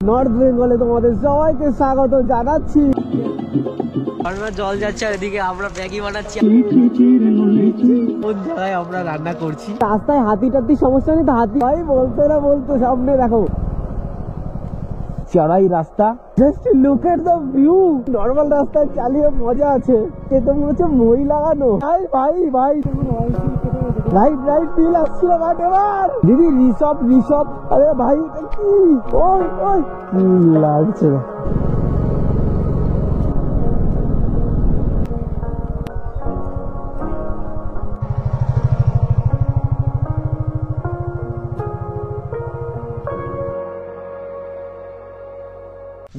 North বেঙ্গলে তোমাদের সবাইকে স্বাগত জানাচ্ছি। জল যাচ্ছে আর এদিকে আমরা ম্যাগি বানাচ্ছি। কোন জায়গায় আমরা রান্না করছি? রাস্তায় হাতি টাতি সমস্যা নেই তো? হাতি ভাই বলতে না বলতো সামনে দেখো চড়াই রাস্তা, just look at the view. Normal রাস্তায় চালিয়ে মজা আছে, এ তো মনে হচ্ছে মই লাগানো। ভাই ভাই ভাই রাইট রাইট ফিল আসছিল বাট এবার দিদি রিসপ আরে ভাই এটা কি? ওই ওই কি লাগছে না।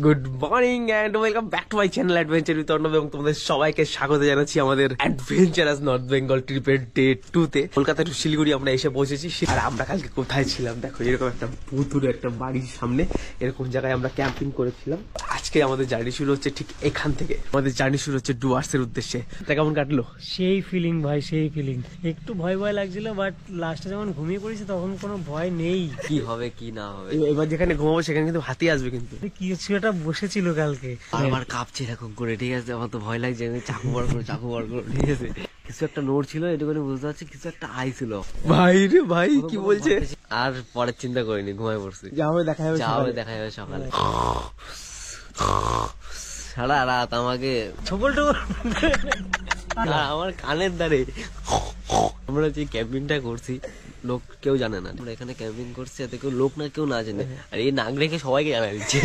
Good morning and welcome back to my channel adventure with Arnab, এবং তোমাদের সবাইকে স্বাগত জানাচ্ছি আমাদের অ্যাডভেঞ্চারাস নর্থ বেঙ্গল ট্রিপের ডে 2 তে। কলকাতা টু শিলিগুড়ি আমরা এসে পৌঁছেছি। আর আমরা কালকে কোথায় ছিলাম দেখো, এরকম একটা ভুতুরে একটা বাড়ির সামনে এরকম জায়গায় আমরা ক্যাম্পিং করেছিলাম। আজকে আমাদের জার্নি শুরু হচ্ছে ঠিক এখান থেকে। আমাদের জার্নি শুরু হচ্ছে ডুয়ার্স এর উদ্দেশ্যে। তা কেমন কাটলো? সেই ফিলিং ভাই, সেই ফিলিং। একটু ভয় ভয় লাগছিল, বাট লাস্টে যখন ঘুমিয়ে পড়েছি তখন কোনো ভয় নেই। কি হবে কি না হবে, এবার যেখানে ঘুমাবো সেখানে কিন্তু হাতি আসবে। কিন্তু কিছু একটা বসেছিল কালকে, আমার কাঁপছে এরকম করে, ঠিক আছে? আমার তো ভয় লাগছে, চাকু বার করো ঠিক আছে। কিছু একটা নোট ছিল, এটুকুনি বুঝতে পারছি কিছু একটা আই ছিল। ভাই রে ভাই কি বলছে? আর পরের চিন্তা করিনি, ঘুমায় পড়ছি। যা হবে দেখা যাবে সকালে। সারা রাত আমাকে ছবল আমার কানের দ্বারে। আমরা যে ক্যাম্পিংটা করছি লোক কেউ জানে না, আমরা এখানে ক্যাম্পিং করছি যাতে কেউ লোক না কেউ না জানে, আর এই নাক রেখে সবাইকে জানা দিচ্ছে।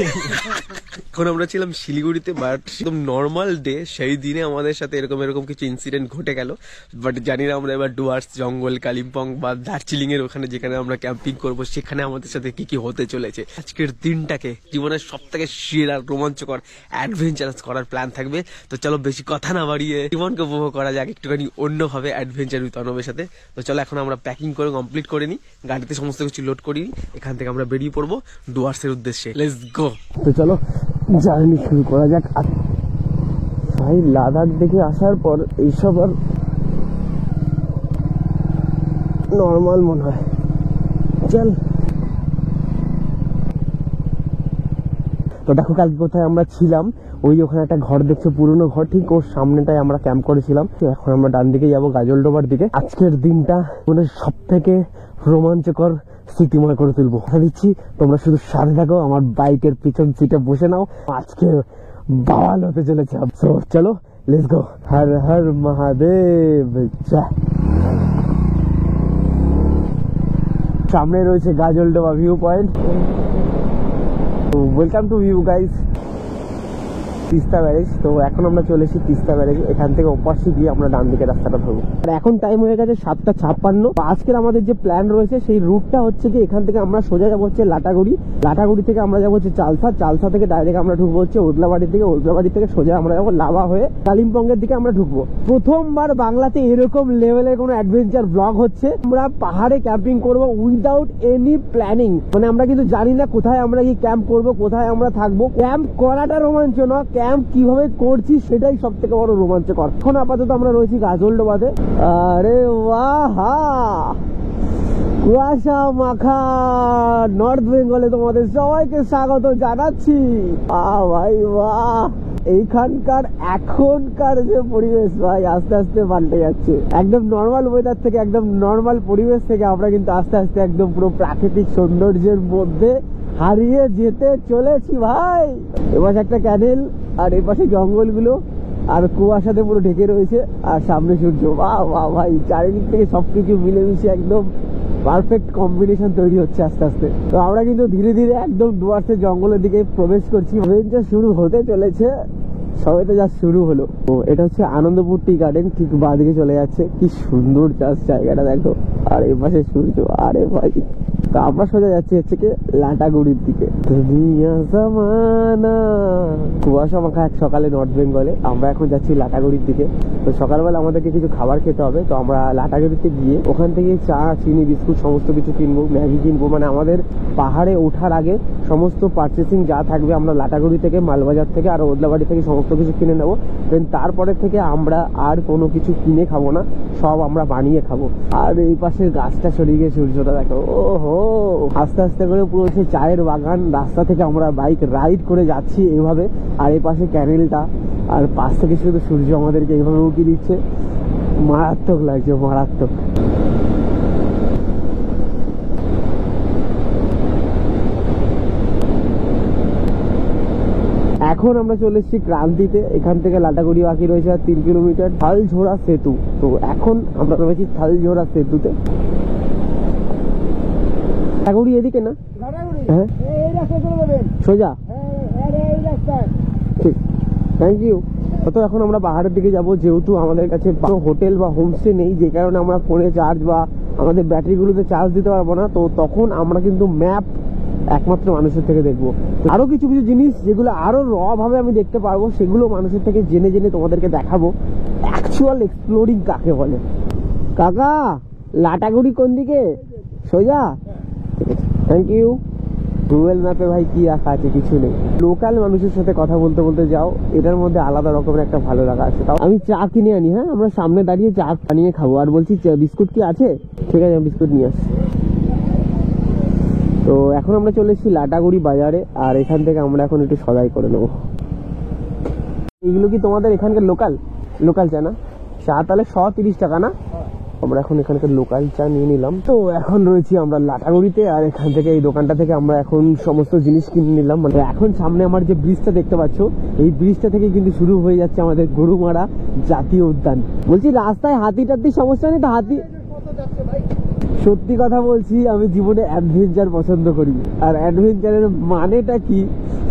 এখন আমরা ছিলাম শিলিগুড়িতে, বাট একদম নর্মাল ডে। সেই দিনে আমাদের সাথে এরকম কিছু ইনসিডেন্ট ঘটে গেল, বাট জানি না আমরা এবার ডুয়ার্স, জঙ্গল, কালিম্পং বা দার্জিলিং এর ওখানে যেখানে আমরা ক্যাম্পিং করব সেখানে আমাদের সাথে কি কি হতে চলেছে। আজকের দিনটাকে জীবনের সব থেকে সেরা রোমাঞ্চকর অ্যাডভেঞ্চারাস করার প্ল্যান থাকবে। তো চলো বেশি কথা না বাড়িয়ে জীবনকে উপভোগ করা যাক একটুখানি অন্যভাবে অ্যাডভেঞ্চার উইথ অর্ণবের সাথে। তো চলো এখন আমরা প্যাকিং করে কমপ্লিট করে নিই, গাড়িতে সমস্ত কিছু লোড করি, এখান থেকে আমরা বেরিয়ে পড়বো ডুয়ার্স এর উদ্দেশ্যে। Let's go. তো চলো জার্নি শুরু করা যাক। ভাই লাদাখ দেখে আসার পর এইসব আর নর্মাল মনে হয়। চল তো দেখো কালকে কোথায় আমরা ছিলাম, ওই ওখানে একটা ঘর দেখছো, পুরনো ঘর, ঠিক ওর সামনেটাই আমরা ক্যাম্প করেছিলাম। তো এখন আমরা ডান দিকে যাবো গাজলডোবার দিকে। আজকের দিনটা মানে সব থেকে রোমাঞ্চকর স্মৃতিময় করে তুলবো, কথা দিচ্ছি। তোমরা শুধু সাথে থাকো, আমার বাইকের পিছন সিটে বসে নাও, আজকে বাওয়াল হতে চলেছে। তো চলো লেটস গো। হর হর মহাদেব। সামনে রয়েছে Gajoldoba view point. Welcome to you guys Teesta barrage. তো এখন আমরা চলে এসেছি তিস্তা ব্যারেজ। এখান থেকে ওপাশে গিয়ে আমরা ডান দিকে রাস্তাটা ধরবো। আর এখন টাইম হয়ে গেছে 7:56। আজকের আমাদের যে প্ল্যান রয়েছে সেই রুটটা হচ্ছে কি, এখান থেকে আমরা সোজা যাবো হচ্ছে লাটাগুড়ি থেকে আমরা যাবো হচ্ছে চালসা থেকে ডাইরেক্ট আমরা ঢুকবো হচ্ছে ওদলাবাড়ির দিকে, ওদলাবাড়ি থেকে সোজা আমরা যাবো লাভা হয়ে কালিম্পংয়ের দিকে আমরা ঢুকবো। প্রথমবার বাংলাতে এরকম লেভেলের কোনো অ্যাডভেঞ্চার ব্লগ হচ্ছে। আমরা পাহাড়ে ক্যাম্পিং করবো উইদাউট এনি প্ল্যানিং, মানে আমরা কিন্তু জানি না কোথায় আমরা কি ক্যাম্প করবো, কোথায় আমরা থাকবো। ক্যাম্প করাটা রোমাঞ্চ না, ক্যাম্প কিভাবে করছি সেটাই সব থেকে বড় রোমাঞ্চকর। এখন আপাতত আমরা রয়েছি গাজলডোবাতে। আরে বাহ, কুয়াশা মাখা নর্থ বেঙ্গলে তোমাদের সবাইকে স্বাগত জানাচ্ছি। ভাই বাহ, এইখানকার এখনকার যে পরিবেশ ভাই আস্তে আস্তে পাল্টে যাচ্ছে। একদম নর্মাল ওয়েদার থেকে, একদম নর্মাল পরিবেশ থেকে আমরা কিন্তু আস্তে আস্তে একদম পুরো প্রাকৃতিক সৌন্দর্যের মধ্যে হারিয়ে যেতে চলেছি ভাই। এবার একটা ক্যানেল, আর এই পাশে জঙ্গলগুলো, আর কুয়াশাতে পুরো ঢেকে রয়েছে, আর সামনে সূর্য। বাহ বাহ ভাই, চারিদিক থেকে সবকিছু মিলেমিশে একদম পারফেক্ট কম্বিনেশন তৈরি হচ্ছে আস্তে আস্তে। তো আমরা কিন্তু ধীরে ধীরে একদম ডুয়ার্সের জঙ্গলের দিকে প্রবেশ করছি। অ্যাডভেঞ্চার শুরু হতে চলেছে, সবাই তো যা শুরু হলো। তো এটা হচ্ছে আনন্দপুর টি গার্ডেন, ঠিক বাঁদিকে চলে যাচ্ছে। কি সুন্দর চাষ জায়গাটা দেখো, আর এই পাশে সূর্য। আরে ভাই, তো আমরা সোজা যাচ্ছি হচ্ছে কি লাটাগুড়ির দিকে। দুনিয়া জামানা কুয়াশা মাখা এক সকালে নর্থ বেঙ্গলে। আমরা এখন যাচ্ছি লাটাগুড়ির দিকে। তো সকালবেলা আমাদেরকে কিছু খাবার খেতে হবে। তো আমরা লাটাগুড়িতে গিয়ে ওখান থেকে চা, চিনি, বিস্কুট সমস্ত কিছু কিনবো, ম্যাগি কিনবো। মানে আমাদের পাহাড়ে ওঠার আগে সমস্ত পারচেসিং যা থাকবে আমরা লাটাগুড়ি থেকে, মালবাজার থেকে আর ওদলাবাড়ি থেকে সমস্ত সমস্ত কিছু কিনে নেবো। দেন তারপরে থেকে আমরা আর কোনো কিছু কিনে খাবো না, সব আমরা বানিয়ে খাবো। আর এই পাশে গাছটা সরিয়ে গিয়ে সূর্যটা দেখো, ওহো আস্তে আস্তে করে পুরো হচ্ছে চায়ের বাগান। রাস্তা থেকে আমরা বাইক রাইড করে যাচ্ছি এইভাবে, আর এই পাশে ক্যানেলটা, আর পাশ থেকে শুধু সূর্য আমাদেরকে এইভাবে উঁকি দিচ্ছে। মারাত্মক লাগছে, মারাত্মক। এখন আমরা চলে এসেছি ক্রান্তিতে। এখান থেকে লাটাগুড়ি বাকি রয়েছে আর 3 কিলোমিটার। থালঝোড়া সেতু। তো এখন আমরা রয়েছি থালঝোড়া সেতুতে। লাটাগুড়ি এদিকে না? হ্যাঁ সোজা, ঠিক, থ্যাংক ইউ। তো এখন আমরা পাহাড়ের দিকে যাব, যেহেতু আমাদের কাছে হোটেল বা হোমস্টে নেই, যে কারণে আমরা ফোনে চার্জ বা আমাদের ব্যাটারিগুলোতে চার্জ দিতে পারবো না। তো তখন আমরা কিন্তু ম্যাপ একমাত্র মানুষের থেকে দেখবো। আরো কিছু কিছু জিনিস যেগুলো আরো র ভাবে আমি দেখতে পারবো, সেগুলো মানুষের থেকে জেনে জেনে তোমাদেরকে দেখাবো অ্যাকচুয়াল এক্সপ্লোরিং কাকে বলে। কাকা লাটাগুড়ি কোন দিকে? সোজা, ঠিক আছে, থ্যাংক ইউ। গুগল ম্যাপে ভাই কি রাখা আছে? কিছু নেই। লোকাল মানুষের সাথে কথা বলতে বলতে যাও, এটার মধ্যে আলাদা রকমের একটা ভালো লাগা আছে। তাও আমি চা কিনে আনি। হ্যাঁ, আমরা সামনে দাঁড়িয়ে চা বানিয়ে খাবো। আর বলছি বিস্কুট কি আছে? ঠিক আছে, আমি বিস্কুট নিয়ে আসছি। তো এখন আমরা চলে এসেছি লাটাগুড়ি বাজারে, আর এখান থেকে আমরা এখন একটু সদাই করে নেবো। এগুলো কি তোমাদের এখানকার লোকাল চা না? চা তাহলে 130 টাকা না? আমরা এখন এখানকার লোকাল চা নিয়ে নিলাম। তো এখন রয়েছি আমরা লাটাগুড়িতে, আর এখান থেকে এই দোকানটা থেকে আমরা এখন সমস্ত জিনিস কিনে নিলাম। মানে এখন সামনে আমার যে ব্রিজটা দেখতে পাচ্ছ, এই ব্রিজটা থেকে কিন্তু শুরু হয়ে যাচ্ছে আমাদের গরুমারা জাতীয় উদ্যান। বলছি রাস্তায় হাতি টাতির সমস্যা নেই তো? হাতি, সত্যি কথা বলছি, আমি জীবনে অ্যাডভেঞ্চার পছন্দ করি। আর অ্যাডভেঞ্চারের মানেটা কি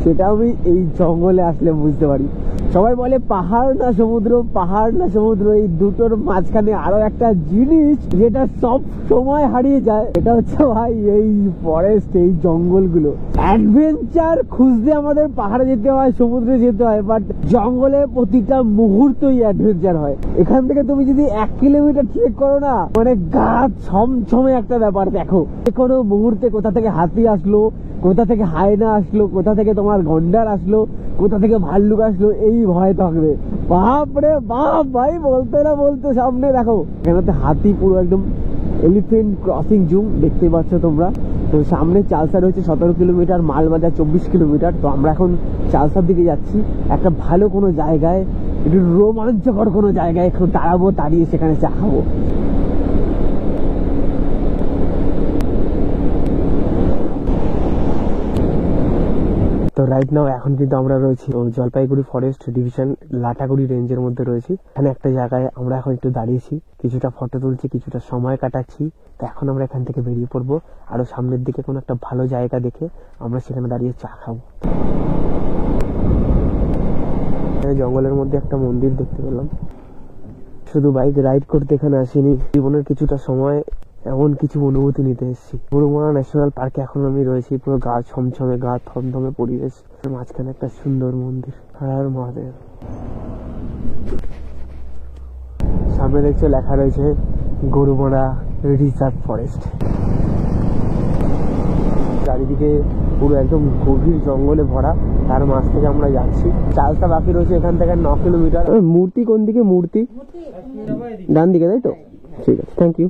সেটা আমি এই জঙ্গলে আসলে বুঝতে পারি। সবাই বলে পাহাড় না সমুদ্র, পাহাড় না সমুদ্র, এই দুটোর মাঝখানে আরো একটা জিনিস যেটা সব সময় হারিয়ে যায়, এটা হচ্ছে ভাই এই ফরেস্ট, এই জঙ্গলগুলো। অ্যাডভেঞ্চার খুঁজতে আমাদের পাহাড়ে যেতে হয়, সমুদ্রে যেতে হয়, বাট জঙ্গলে প্রতিটা মুহূর্তই অ্যাডভেঞ্চার হয়। এখান থেকে তুমি যদি 1 কিলোমিটার ট্রেক করো না, মানে গা ছমছমে একটা ব্যাপার দেখো। কোনো মুহূর্তে কোথা থেকে হাতি আসলো, কোথা থেকে হায়না আসলো, কোথা থেকে তোমার গন্ডার আসলো, কোথা থেকে ভাল্লুক আসলো, এই ভয় থাকবে। বাপ রে বাপ ভাই, বলতে না বলতে সামনে দেখো এখানে হাতি, পুরো একদম এলিফেন্ট ক্রসিং জুম দেখতে পাচ্ছ তোমরা। তো সামনে চালসা রয়েছে 17 কিলোমিটার, মালবাজার 24 কিলোমিটার। তো আমরা এখন চালসার দিকে যাচ্ছি। একটা ভালো কোনো জায়গায়, একটু রোমাঞ্চকর কোনো জায়গায় একটু দাঁড়াবো, দাঁড়িয়ে সেখানে চা খাবো। তো রাইট নাও এখন কিন্তু আমরা রয়েছি জলপাইগুড়ি ফরেস্ট ডিভিশন লাটাগুড়ি রেঞ্জের মধ্যে রয়েছি। এখানে একটা জায়গায় আমরা এখন একটু দাঁড়িয়েছি, কিছুটা ফটো তুলছি, কিছুটা সময় কাটাচ্ছি। তো এখন আমরা এখান থেকে বেরিয়ে পড়বো, আরো সামনের দিকে কোনো একটা ভালো জায়গা দেখে আমরা সেখানে দাঁড়িয়ে চা খাবো। জঙ্গলের মধ্যে একটা মন্দির দেখতে পেলাম। শুধু বাইক রাইড করতে এখানে আসিনি, জীবনের কিছুটা সময় এমন কিছু অনুভূতি নিতে এসেছি। গরুমারা ন্যাশনাল পার্কে এখন আমি রয়েছি, পুরো গা ছমছমে, গা থমথমে পরিবেশ, মাঝখানে একটা সুন্দর মন্দির। হর মহাদেব। সামনে দেখছো লেখা রয়েছে গরুমারা রিজার্ভ ফরেস্ট। চারিদিকে পুরো একদম গভীর জঙ্গলে ভরা, তার মাঝ থেকে আমরা যাচ্ছি। চালসা বাকি রয়েছে এখান থেকে 9 কিলোমিটার। মূর্তি কোন দিকে? মূর্তি ডান দিকে, তাই তো? ঠিক আছে, থ্যাংক ইউ।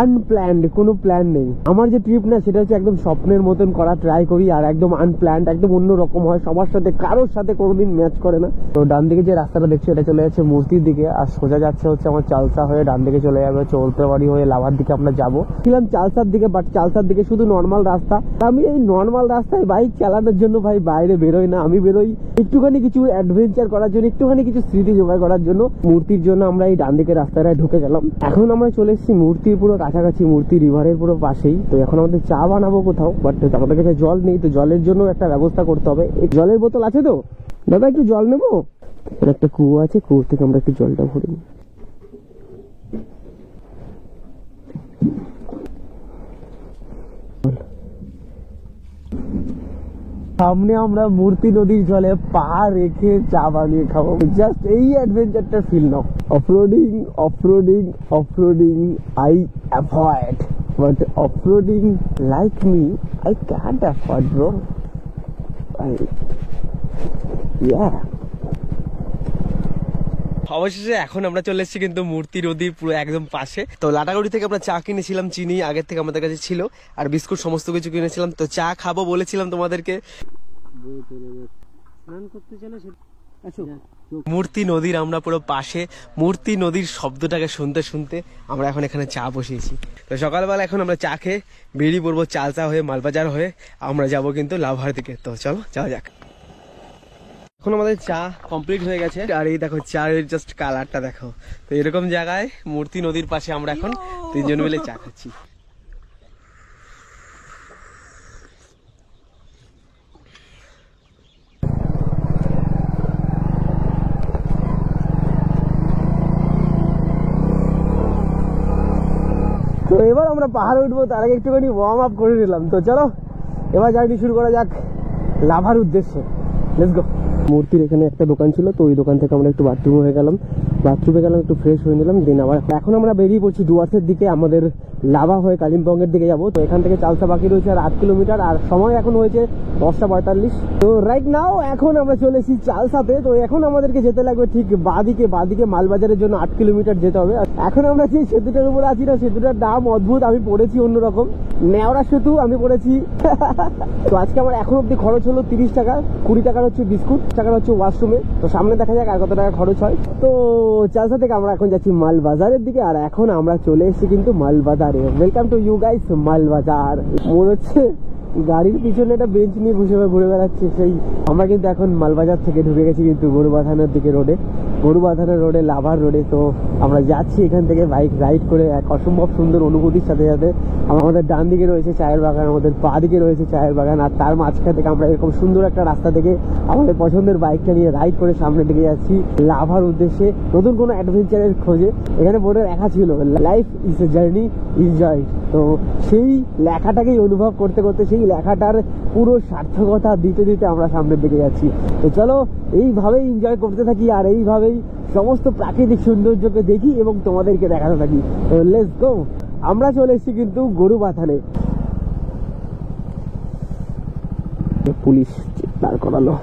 আনপ্ল্যান্ড, কোনো প্ল্যান নেই। আমার যে ট্রিপ না, সেটা হচ্ছে একদম স্বপ্নের মতন করা ট্রাই করি, আর একদম আনপ্ল্যান্ড, একদম অন্য রকম হয়, সবার সাথে কারোর সাথে কোনোদিন ম্যাচ করে না। তো ডান দিকে যে রাস্তাটা দেখছি এটা চলে যাচ্ছে মূর্তির দিকে, আর সোজা যাচ্ছে হচ্ছে আমার চালসা হয়ে, ডান দিকে চলে যাবে চৌলতাবাড়ি হয়ে লাভার দিকে আমরা যাবো। ছিলাম চালসার দিকে, বাট চালসার দিকে শুধু নর্মাল রাস্তা। আমি এই নর্মাল রাস্তায় বাইক চালানোর জন্য ভাই বাইরে বেরোই না। আমি বেরোই একটুখানি কিছু অ্যাডভেঞ্চার করার জন্য, একটুখানি কিছু স্মৃতি জোগাড় করার জন্য। মূর্তির জন্য আমরা এই ডান দিকে রাস্তাটায় ঢুকে গেলাম। এখন আমরা চলে এসেছি মূর্তির পুরো কাছাকাছি, মূর্তি রিভারের পুরো পাশেই। তো এখন আমাদের চা বানাবো কোথাও, বাট আমাদের কাছে জল নেই। তো জলের জন্য একটা ব্যবস্থা করতে হবে। জলের বোতল আছে তো দাদা? একটু জল নেবো। একটা কুয়ো আছে, কুয়ো থেকে আমরা একটু জলটা ভরে নিই। সামনে আমরা মূর্তি নদীর জলে পা রেখে চা বানিয়ে খাবো। জাস্ট এই অ্যাডভেঞ্চারটা ফিল নাও। Off-roading off-roading off-roading I avoid, but off-roading like me I can't afford bro. অবশেষে এখন আমরা চলে এসেছি কিন্তু মূর্তি নদীর পুরো একদম পাশে। তো লাটাগুড়ি থেকে আমরা চা কিনেছিলাম, চিনি আগের থেকে আমাদের কাছে ছিল, আর বিস্কুট সমস্ত কিছু কিনেছিলাম। তো চা খাবো বলেছিলাম তোমাদেরকে। মূর্তি নদীর আমরা পুরো পাশে, মূর্তি নদীর শব্দটাকে শুনতে শুনতে আমরা এখন এখানে চা বসিয়েছি। তো সকালবেলা এখন আমরা চা খেয়ে বেরিয়ে পড়বো চালসা হয়ে, মালবাজার হয়ে আমরা যাব কিন্তু লাভার দিকে। তো চলো যাওয়া যাক। এখন আমাদের চা কমপ্লিট হয়ে গেছে, আর এই দেখো চায়ের জাস্ট কালারটা দেখো। তো এরকম জায়গায় মূর্তি নদীর পাশে আমরা এখন তিনজন মিলে চা খাচ্ছি। তো এবার আমরা পাহাড়ে উঠবো, তার আগে একটুখানি ওয়ার্ম আপ করে নিলাম। তো চলো এবার জার্নি শুরু করা যাক লাভার উদ্দেশ্যে। Let's go. মূর্তির এখানে একটা দোকান ছিল, তো ওই দোকান থেকে আমরা একটু বাথরুমে গেলাম, একটু ফ্রেশ হয়ে নিলাম। দেন আবার এখন আমরা বেরিয়ে পড়ছি ডুয়ার্সের দিকে, আমাদের লাভা হয়ে কালিম্পংয়ের দিকে যাবো। তো এখান থেকে চালসা বাকি রয়েছে আর 8 কিলোমিটার, আর সময় এখন হয়েছে 10:45। তো রাইট নাও এখন আমরা চলে এসেছি চালসাতে। তো এখন আমাদেরকে যেতে লাগবে ঠিক বাদিকে মালবাজারের জন্য 8 কিলোমিটার যেতে হবে। এখন আমরা যে সেতুটার উপরে আছি না, সেতুটার নাম অদ্ভুত, আমি পড়েছি অন্যরকম, নেওড়া সেতু আমি পড়েছি। তো আজকে আমার এখন অব্দি খরচ হলো 30 টাকা, 20 টাকার হচ্ছে বিস্কুট, টাকার হচ্ছে ওয়াশরুমে। তো সামনে দেখা যাক আর কত টাকা খরচ হয়। তো চালসা থেকে আমরা এখন যাচ্ছি মালবাজারের দিকে, আর এখন আমরা চলে এসেছি কিন্তু মালবাজারে। Welcome to you guys Malbazar. মনে হচ্ছে গাড়ির পিছনে একটা বেঞ্চ নিয়ে বসে ঘুরে বেড়াচ্ছে সেই। আমরা কিন্তু এখন মালবাজার থেকে ঢুকে গেছি কিন্তু গরুবাথানের দিকে রোডে, গরুবাথানের রোডে, লাভার রোডে। তো আমরা যাচ্ছি এখান থেকে বাইক রাইড করে, এক অসম্ভব সুন্দর অনুভূতির সাথে সাথে। আমাদের ডান দিকে রয়েছে চায়ের বাগান, আমাদের পা দিকে রয়েছে চায়ের বাগান, আর তার মাঝখান থেকে আমরা এরকম সুন্দর একটা রাস্তা থেকে আমাদের পছন্দের বাইকটা নিয়ে রাইড করে সামনের দিকে যাচ্ছি লাভার উদ্দেশ্যে, নতুন কোনো অ্যাডভেঞ্চারের খোঁজে। এখানে বোর্ডে লেখা ছিল life is a journey, enjoy. তো সেই লেখাটাকেই অনুভব করতে করতে, সেই লেখাটার পুরো সার্থকতা দিতে দিতে আমরা সামনের দিকে যাচ্ছি। তো চলো এইভাবেই এনজয় করতে থাকি, আর এইভাবেই সমস্ত প্রাকৃতিক সৌন্দর্যকে দেখি এবং তোমাদেরকে দেখাতে থাকি। তো লেটস গো। আমরা চলে এসেছি কিন্তু গরুবাথানে। পুলিশ দাঁড় করালো।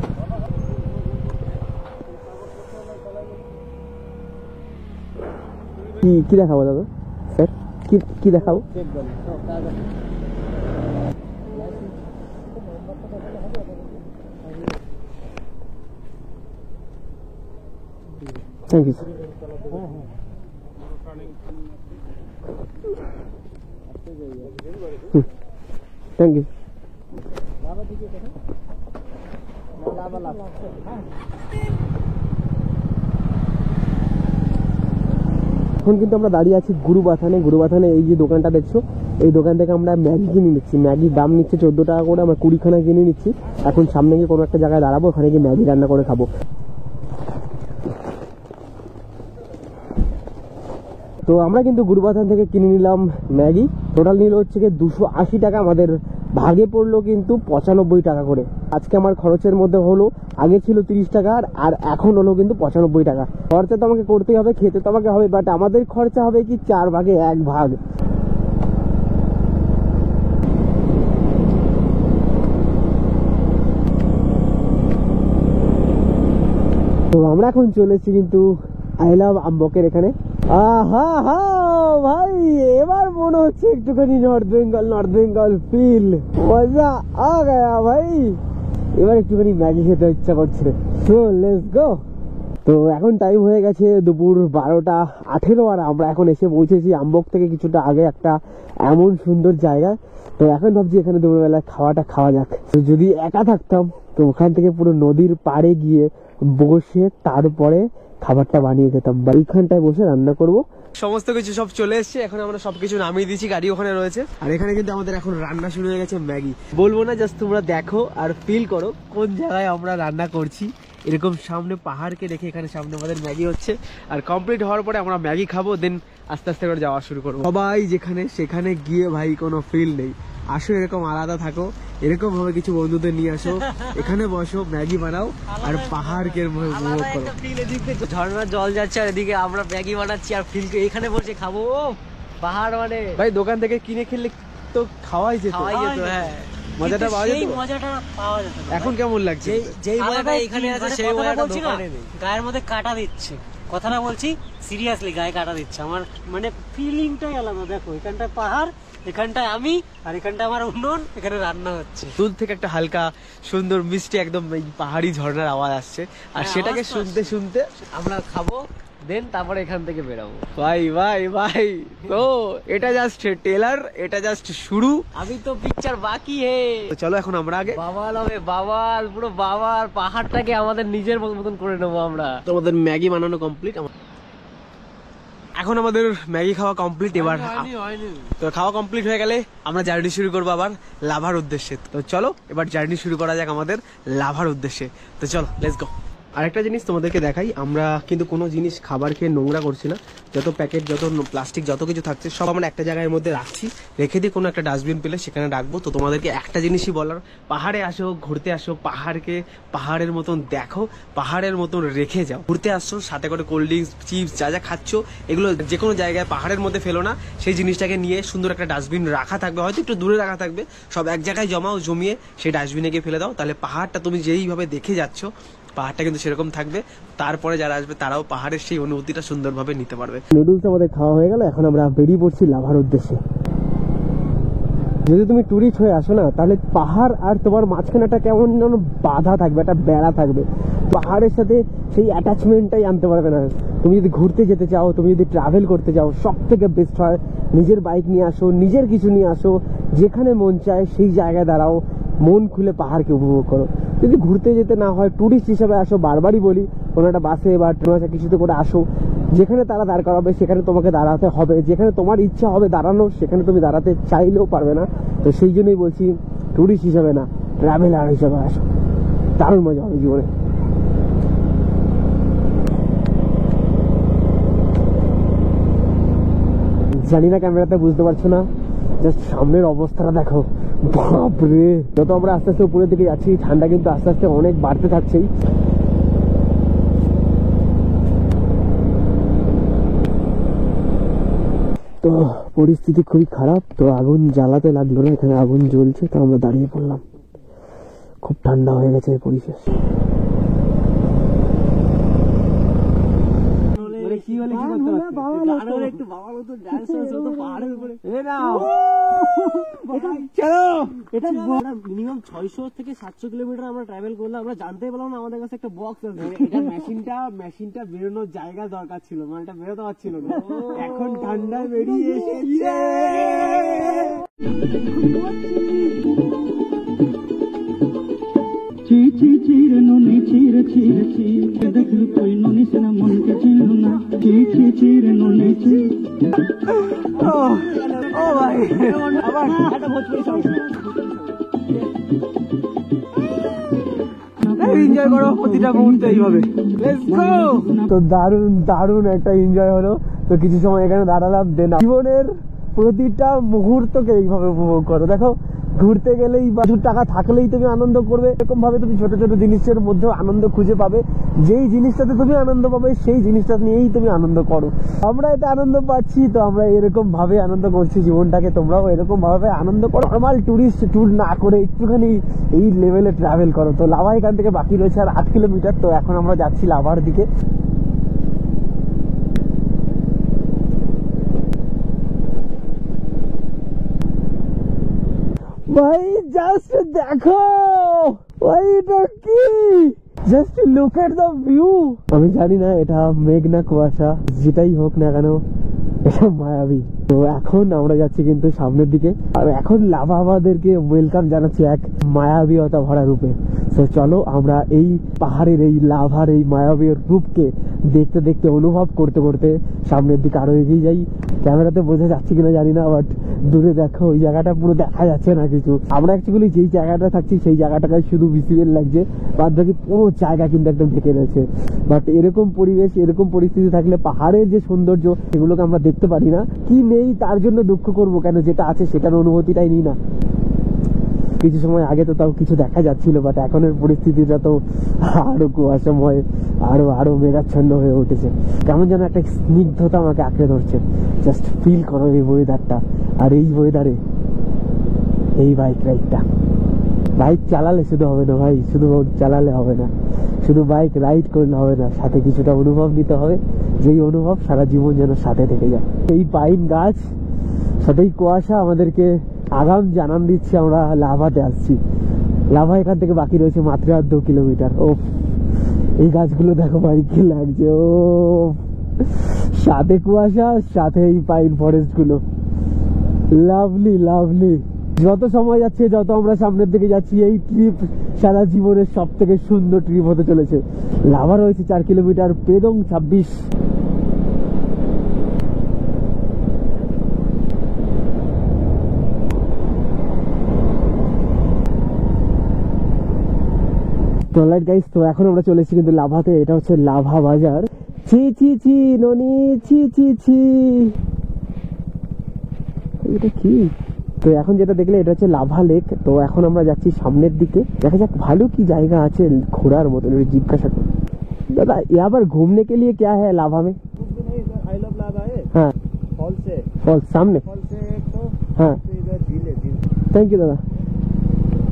কি দেখাবো দাদা? স্যার কি দেখাবো? Thank you sir. Thank you. এখন কিন্তু আমরা দাঁড়িয়ে আছি গুরুবাথানে। এই যে দোকানটা দেখছো, এই দোকান থেকে আমরা ম্যাগি কিনে নিচ্ছি। ম্যাগির দাম নিচ্ছে 14 টাকা করে, আমরা 20 খানা কিনে নিচ্ছি। এখন সামনে গিয়ে কোনো একটা জায়গায় দাঁড়াবো, ওখানে গিয়ে ম্যাগি রান্না করে খাবো। তো আমরা কিন্তু গুরুবাথান থেকে কিনে নিলাম ম্যাগি। টোটাল নিল হচ্ছে 280 টাকা, আমাদের ভাগে পড়লো কিন্তু 95 টাকা করে। আজকে আমার খরচের মধ্যে হলো, আগে ছিল 30 টাকা আর এখন হলো কিন্তু 95 টাকা। খরচা তো আমাকে করতেই হবে, খেতে তো আমাকে হবে, বাট আমাদের খরচা হবে কি 4 ভাগে 1 ভাগ। তো আমরা এখন চলে এসেছি কিন্তু আই লাভ আম্বকের এখানে। ভাই এবার মনে হচ্ছে একটুখানি নর্থ বেঙ্গল ফিল, মজা আ গয়া ভাই। এবার একটুখানি ম্যাগি খেতে ইচ্ছা করছে। So let's go. তো এখন টাইম হয়ে গেছে দুপুর 12:18, আর আমরা এখন এসে পৌঁছেছি আম্বক থেকে কিছুটা আগে একটা এমন সুন্দর জায়গা। তো এখন ভাবছি এখানে দুপুরবেলা খাওয়াটা খাওয়া যাক। তো যদি একা থাকতাম তো ওখান থেকে পুরো নদীর পাড়ে গিয়ে বসে তারপরে খাবারটা বানিয়ে খেতাম, বা এইখানটায় বসে রান্না করব। সমস্ত কিছু সব চলে এসছে, এখন আমরা সবকিছু নামিয়ে দিয়েছি, গাড়ি ওখানে রয়েছে। আর এখানে কিন্তু আমাদের এখন রান্না শুরু হয়ে গেছে ম্যাগি। বলবো না, জাস্ট তোমরা দেখো আর ফিল করো কোন জায়গায় আমরা রান্না করছি। এরকম সামনে পাহাড়কে রেখে এখানে সামনে আমাদের ম্যাগি হচ্ছে, আর কমপ্লিট হওয়ার পরে আমরা ম্যাগি খাবো, দেন আস্তে আস্তে করে যাওয়া শুরু করবো। সবাই যেখানে সেখানে গিয়ে ভাই কোনো ফিল নেই। আসো এরকম আলাদা থাকো, এরকম ভাবে কিছু বন্ধুদের নিয়ে আসো, এখানে বসো, ম্যাগি বানাও আর পাহাড়কে উপভোগ করো। ঝর্ণার জল যাচ্ছে আর এদিকে আমরা ম্যাগি বানাচ্ছি আর ফিল এখানে বসে খাবো। পাহাড় মানে ভাই দোকান থেকে কিনে খেলে তো খাওয়াই যেত। হ্যাঁ, মজাটা পাওয়া যেত, মজাটা পাওয়া যেত। এখন কেমন লাগছে? যেই মজাটা এখানে আছে সেই মজাটা দোকানে নেই। গায়ের মধ্যে কাটা দিচ্ছে, কথাটা বলছি সিরিয়াসলি, গায়ে কাটা দিচ্ছে আমার, মানে ফিলিংটাই আলাদা। দেখো এখানটায় পাহাড়, এখানটায় আমি, আর এখানটায় আমার উনুন, এখানে রান্না হচ্ছে। দূর থেকে একটা হালকা সুন্দর মিষ্টি একদম এই পাহাড়ি ঝর্ণার আওয়াজ আসছে, আর সেটাকে শুনতে শুনতে আমরা খাবো, দেন তারপরে এখান থেকে বেরাবো। ভাই ভাই ভাই, তো এটা জাস্ট ট্রেলার, এটা জাস্ট শুরু, আমি তো পিকচার বাকি হে। তো চলো এখন আমরা আগে বাবাল হবে, বাবাল, পুরো বাবাল, পাহাড়টাকে আমাদের নিজের মতন করে নেবো আমরা। তো আমাদের ম্যাগি বানানো কমপ্লিট, এখন আমাদের ম্যাগি খাওয়া কমপ্লিট। এবার তো খাওয়া কমপ্লিট হয়ে গেলে আমরা জার্নি শুরু করবো আবার লাভার উদ্দেশ্যে। তো চলো এবার জার্নি শুরু করা যাক আমাদের লাভার উদ্দেশ্যে। তো চলো লেটস গো। আরেকটা জিনিস তোমাদেরকে দেখাই, আমরা কিন্তু কোনো জিনিস খাবার খেয়ে নোংরা করছি না। যত প্যাকেট, যত প্লাস্টিক, যত কিছু থাকছে সব আমরা একটা জায়গার মধ্যে রাখছি, রেখে দিয়ে কোনো একটা ডাস্টবিন পেলে সেখানে রাখবো। তো তোমাদেরকে একটা জিনিসই বলার, পাহাড়ে আসো, ঘুরতে আসো, পাহাড়কে পাহাড়ের মতন দেখো, পাহাড়ের মতন রেখে যাও। ঘুরতে আসছো, সাথে করে কোল্ড ড্রিঙ্কস, চিপস, যা যা খাচ্ছ এগুলো যে কোনো জায়গায় পাহাড়ের মধ্যে ফেলো না। সেই জিনিসটাকে নিয়ে সুন্দর একটা ডাস্টবিন রাখা থাকবে, হয়তো একটু দূরে রাখা থাকবে, সব এক জায়গায় জমিয়ে সেই ডাস্টবিনে গিয়ে ফেলে দাও। তাহলে পাহাড়টা তুমি যেইভাবে দেখে যাচ্ছ পাহাড়টা কিন্তু সেরকম থাকবে। তারপরে যারা আসবে তারাও পাহাড়ের সেই অনুভূতিটা সুন্দরভাবে নিতে পারবে। নুডলস আমাদের খাওয়া হয়ে গেল, এখন আমরা বেরিয়ে পড়ছি লাভার উদ্দেশ্যে। যদি তুমি টুরিস্ট হয়ে আসো না, তাহলে পাহাড় আর তোমার মাঝখানে একটা কেমন যেন বাধা থাকবে, একটা বেড়া থাকবে। পাহাড়ের সাথে সেই অ্যাটাচমেন্টটাই আনতে পারবে না। তুমি যদি ঘুরতে যেতে চাও, তুমি যদি ট্রাভেল করতে চাও, সব থেকে বেস্ট হয় নিজের বাইক নিয়ে আসো, নিজের কিছু নিয়ে আসো, যেখানে মন চায় সেই জায়গায় দাঁড়াও, মন খুলে পাহাড়কে উপভোগ করো। যদি ঘুরতে যেতে না হয়, টুরিস্ট হিসাবে আসো, বারবারই বলি, কোনো একটা বাসে বা ট্রেনে কিছুতে করে আসো, যেখানে তারা দাঁড় করাবে সেখানে তোমাকে দাঁড়াতে হবে। যেখানে তোমার ইচ্ছা হবে দাঁড়ানো, সেখানে তুমি দাঁড়াতে চাইলেও পারবে না। তো সেই জন্যই বলছি, টুরিস্ট হিসাবে না, ট্রাভেলার হিসাবে আসো, দারুণ মজা হবে জীবনে। জানি না ক্যামেরাতে বুঝতে পারছো না, জাস্ট সামনের অবস্থাটা দেখো, বাপরে। যত আমরা আস্তে আস্তে উপরের দিকে যাচ্ছি, ঠান্ডা কিন্তু আস্তে আস্তে অনেক বাড়তে থাকছেই। তো পরিস্থিতি খুবই খারাপ, তো আগুন জ্বালাতে লাগলো না, এখানে আগুন জ্বলছে, তো আমরা দাঁড়িয়ে পড়লাম। খুব ঠান্ডা হয়ে গেছে পরিবেশ। মিনিমাম 600 থেকে 700 কিলোমিটার আমরা ট্রাভেল করলাম, আমরা জানতেই পারলাম না আমাদের কাছে একটা বক্স আছে। এটা মেশিনটা বেরোনোর জায়গা দরকার ছিল, মানে এটা বেরোতে পারছিল না। এখন ঠান্ডায় বেরিয়ে এসেছে। দেখলু তুই ননিস না, মনকে চিনল না, চিরে ননেছি। ও ভাই, আবার একটা ভোজপুরি সং এনজয় করো প্রতিটা মুহূর্তে এইভাবে। Let's go. তো দারুণ একটা এনজয় হলো। তো কিছু সময় এখানে দাঁড়ালাম, দেন জীবনের প্রতিটা মুহূর্তকে এইভাবে উপভোগ করো। দেখো, ঘুরতে গেলেই বা টাকা থাকলেই তুমি আনন্দ করবে, এরকম ভাবে তুমি ছোট ছোট জিনিসের মধ্যে আনন্দ খুঁজে পাবে। যেই জিনিসটাতে তুমি আনন্দ পাবে সেই জিনিসটা নিয়েই তুমি আনন্দ করো। আমরা এটা আনন্দ পাচ্ছি, তো আমরা এরকম ভাবে আনন্দ করছি জীবনটাকে। তোমরাও এরকম ভাবে আনন্দ করো, নর্মাল টুরিস্ট ট্যুর না করে একটুখানি এই লেভেলে ট্রাভেল করো। তো লাভা এখান থেকে বাকি রয়েছে আর 8 কিলোমিটার। তো এখন আমরা যাচ্ছি লাভার দিকে। ভাই জাস্ট দেখো, ভাই এটা কি, just look at the view. আমি জানি না এটা মেঘ না কুয়াশা, যেটাই হোক না কেন এটা মায়াবী। তো এখন আমরা যাচ্ছি কিন্তু সামনের দিকে, আর এখন লাভা আমাদেরকে ওয়েলকাম জানাচ্ছে এক মায়াবীয়তা ভরা রূপে। তো চলো আমরা এই পাহাড়ের এই লাভার এই মায়াবী রূপকে দেখতে দেখতে অনুভব করতে করতে সামনের দিকে আরো এগিয়ে যাই। ক্যামেরাতে বোঝা যাচ্ছে কিনা জানি না, বাট দূরে দেখো ওই জায়গাটা পুরো দেখা যাচ্ছে না কিছু। আমরা অ্যাকচুয়ালি যেই জায়গাটা থাকছি সেই জায়গাটাকে শুধু ভিজিবল লাগছে, বাদ বাকি পুরো জায়গা কিন্তু একদম ঢেকে রয়েছে। বাট এরকম পরিবেশ, এরকম পরিস্থিতি থাকলে পাহাড়ের যে সৌন্দর্য সেগুলোকে আমরা দেখতে পারি না। কি নেই তার জন্য দুঃখ করবো কেন, যেটা আছে সেটার অনুভূতিটাই নিই না। কিছু সময় আগে তো তাও কিছু দেখা যাচ্ছিল, বাট এখনের পরিস্থিতিটা তো আরো কুয়াশাময়, আরো মেঘাচ্ছন্ন হয়ে উঠেছে। কেমন যেন একটা স্নিগ্ধতা আমাকে আঁকড়ে ধরছে। জাস্ট ফিল করো এই ওয়েদারটা, আর এই ওয়েদারে এই বাইক রাইডটা। বাইক চালালে শুধু হবে না ভাই, শুধু চালালে হবে না, শুধু বাইক রাইড করলে হবে না, সাথে কিছুটা অনুভব নিতে হবে, যেই অনুভব সারা জীবন যেন সাথে থেকে যায়। এই পাইন গাছ সাথেই কুয়াশা আমাদেরকে আগাম জানান দিচ্ছে আমরা লাভাতে আসছি। লাভা এখান থেকে বাকি রয়েছে মাত্র 2 কিলোমিটার। ও এই গাছগুলো দেখো ভাই কি লাগছে, ও সাথে কুয়াশা, সাথে এই পাইন ফরেস্ট গুলো, লাভলি লাভলি। যত সময় যাচ্ছে, যত আমরা সামনের দিকে যাচ্ছি, এই ট্রিপ সারা জীবনের সব থেকে সুন্দর ট্রিপ হতে চলেছে। লাভা রয়েছে 4 কিলোমিটার, পেদং 26। তো অলরাইট গাইস, তো এখন আমরা চলে এসেছি কিন্তু লাভাতে। এটা হচ্ছে লাভা বাজার। ছি ছি ছি ননি, ছি ছি ছি, এটা কি? তো এখন যেটা দেখলে এটা হচ্ছে লাভা লেক। তো এখন আমরা যাচ্ছি সামনের দিকে, দেখা যাক ভালো কি জায়গা আছে ঘোরার মতো। জিজ্ঞাসা করি दादा यहाँ पर घूमने के लिए क्या है लाभा में? कुछ भी नहीं सर, आई लव लाभा है। हाँ फॉल से सामने। फॉल से एक तो हाँ फिर इधर झील है, झील। থ্যাংক ইউ দাদা।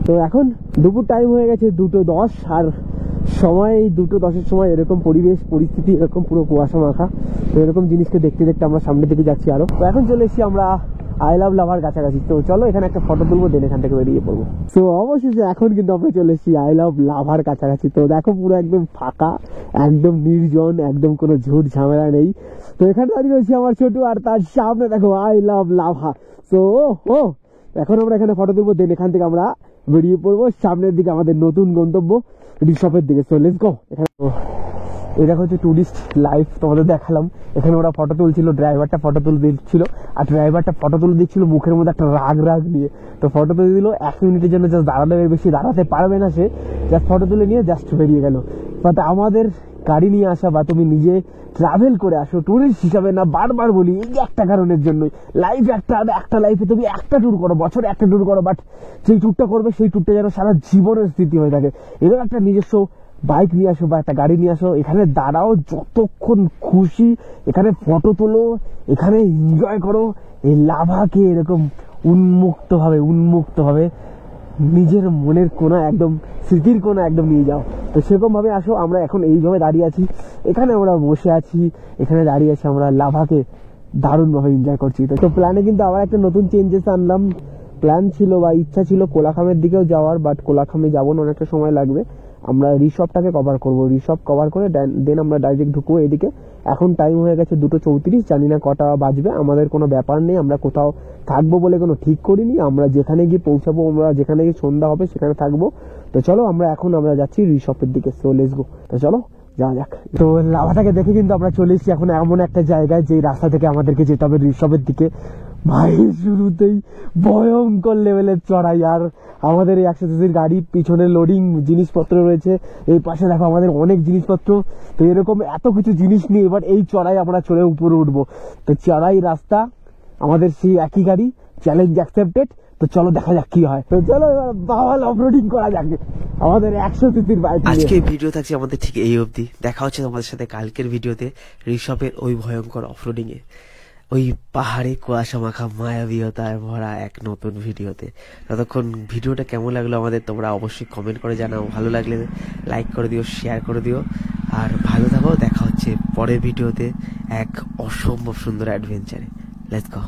তো এখন দুপুর টাইম হয়ে গেছে 2:10, আর সময় 2:10-এর সময় এরকম পরিবেশ পরিস্থিতি, এরকম পুরো কুয়াশা মাখা। তো এরকম জিনিসকে দেখতে দেখতে আমরা সামনের দিকে যাচ্ছি আরো। তো এখন চলে এসেছি আমরা আই লাভ লাভার কাছাকাছি। তো চলো এখানে একটা ফটো তুলবো, দেন এখান থেকে বেরিয়ে পড়বো। তো অবশেষে এখন কিন্তু আমরা চলে এসেছি আই লাভ লাভার কাছাকাছি। তো দেখো পুরো একদম ফাঁকা, একদম নির্জন, একদম কোনো ঝুট ঝামেলা নেই। তো এখানে দাঁড়িয়ে রয়েছি আমার ছোট, আর তার সামনে দেখো আই লাভ লাভা। তো এখন আমরা এখানে ফটো তুলবো, দেন এখান থেকে আমরা বেরিয়ে পড়বো সামনের দিকে, আমাদের নতুন গন্তব্য রিসর্টের দিকে। So let's go. এখানে এটা হচ্ছে টুরিস্ট লাইফ, তোমাদের দেখালাম। এখানে ওরা ফটো তুলছিল, ড্রাইভারটা ফটো তুলে দিচ্ছিল, আর ড্রাইভারটা ফটো তুলে দিচ্ছিল মুখের মধ্যে একটা রাগ নিয়ে। তো ফটো তুলে দিল, 1 মিনিটের জন্য জাস্ট দাঁড়ালে, বেশি দাঁড়াতে পারবে না সে, জাস্ট ফটো তুলে নিয়ে জাস্ট বেরিয়ে গেল। বাট আমাদের গাড়ি নিয়ে আসা বা তুমি নিজে ট্রাভেল করে আসো টুরিস্ট হিসাবে না, বারবার বলি এই একটা কারণের জন্যই। লাইফ একটা লাইফে তুমি একটা ট্যুর করো, বছরে একটা ট্যুর করো, বাট যেই ট্যুরটা করবে সেই ট্যুরটা যেন সারা জীবনের স্মৃতি হয়ে থাকে। এবার একটা নিজস্ব বাইক নিয়ে আসো বা একটা গাড়ি নিয়ে আসো, এখানে দাঁড়াও, যতক্ষণ খুশি এখানে ফটো তোলো, এখানে এনজয় করো। এই লাভাকে এরকম উন্মুক্ত ভাবে নিজের মনের কোণা, একদম স্মৃতির কোণা একদম নিয়ে যাও। তো সেরকম ভাবে আসো। আমরা এখন এইভাবে দাঁড়িয়ে আছি, এখানে আমরা বসে আছি, এখানে দাঁড়িয়ে আছি, আমরা লাভাকে দারুণ ভাবে এনজয় করছি। তো প্ল্যানে কিন্তু আবার একটা নতুন চেঞ্জেস আনলাম। প্ল্যান ছিল বা ইচ্ছা ছিল কোলাখামের দিকেও যাওয়ার, বাট কোলাখামে যাবো না, অনেকটা সময় লাগবে। আমরা রিসর্টটাকে কভার করবো, রিসর্ট কভার করে দেন আমরা ডাইরেক্ট ঢুকবো এদিকে। এখন টাইম হয়ে গেছে 2:34, জানি না কটা বাজবে, আমাদের কোনো ব্যাপার নেই। আমরা কোথাও থাকবো বলে কোনো ঠিক করিনি, আমরা যেখানে গিয়ে পৌঁছাবো, আমরা যেখানে গিয়ে সন্ধ্যা হবে সেখানে থাকবো। তো চলো আমরা যাচ্ছি রিসর্টের দিকে। So let's go. তো চলো যাওয়া যাক। তো লাভাটাকে দেখে কিন্তু আমরা চলে এসেছি এখন এমন একটা জায়গায় যে রাস্তা থেকে আমাদেরকে যেতে হবে রিসর্টের দিকে। ভাই শুরুতেই ভয়ঙ্কর লেভেলের চড়াই, আর আমাদের এই 100cc গাড়ি, পিছনে লোডিং জিনিসপত্র রয়েছে, এই পাশে দেখো আমাদের অনেক জিনিসপত্র। তো এরকম এত কিছু জিনিস নিয়ে এবার এই চড়াই আমরা চড়ে উপরে উঠবো। তো চড়াই রাস্তা, আমাদের সেই একই গাড়ি, চ্যালেঞ্জ অ্যাকসেপ্টেড। তো চলো দেখা যাক কি হয়। তো চলো এবার বাওয়াল অফরোডিং করা যাক আমাদের 100cc বাইক। আজকে ভিডিও থাকছে আমাদের ঠিক এই অবধি। দেখা হচ্ছে তোমাদের সাথে কালকের ভিডিওতে, ঋষভের ওই ভয়ঙ্কর অফরোডিং এ, ওই পাহাড়ে কুয়াশা মাখা মায়াবীয়তায় ভরা এক নতুন ভিডিওতে। ততক্ষণ ভিডিওটা কেমন লাগলো আমাদের তোমরা অবশ্যই কমেন্ট করে জানাও, ভালো লাগলে লাইক করে দিও, শেয়ার করে দিও, আর ভালো থাকো। দেখা হচ্ছে পরের ভিডিওতে এক অসম্ভব সুন্দর অ্যাডভেঞ্চারে। Let's go.